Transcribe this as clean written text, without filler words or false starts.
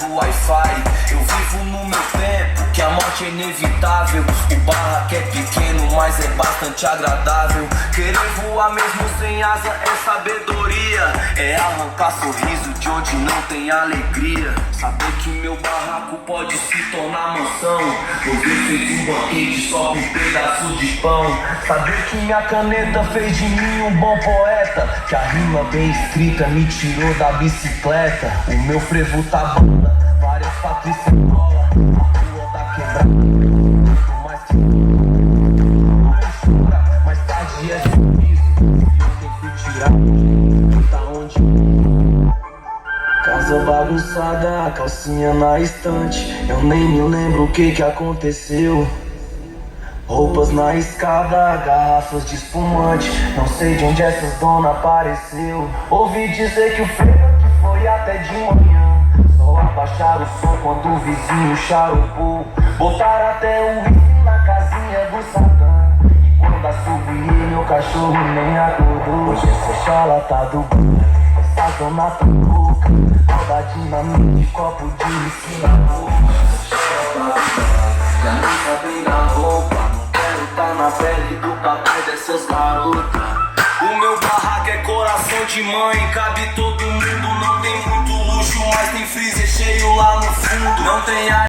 no Wi-Fi. Eu vivo no meu tempo, que a morte é inevitável. O barraco é pequeno, mas é bastante agradável. Querer voar mesmo sem asa é sabedoria. É arrancar sorriso de onde não tem alegria. Saber que meu barraco pode se tornar mansão. Eu vi feito um banquete só com um pedaço de pão. Saber que minha caneta fez de mim um bom poeta. Que a rima bem escrita me tirou da bicicleta. O meu frevo tá banda, várias patrícias bola. A rua tá quebrada, muito mais que não chora, mais tarde é sorriso. E ontem fui tirado, tá onde? Casa bagunçada, a calcinha na estante. Eu nem me lembro o que aconteceu. Roupas na escada, garrafas de espumante. Não sei de onde essas donas apareceu. Ouvi dizer que o freio que foi até de manhã. Só abaixaram o som quando o vizinho charupou. Botaram até o wifi na casinha do Satã. E quando assobiei, meu cachorro nem acordou. Hoje essa chala tá do banho, essa dona tá louca. Roda dinamite, copo de whisky na boca. Já nem sabem da roupa. Tá na pele do papai dessas garotas. O meu barraco é coração de mãe. Cabe todo mundo, não tem muito luxo, mas tem freezer cheio lá no fundo. Não tem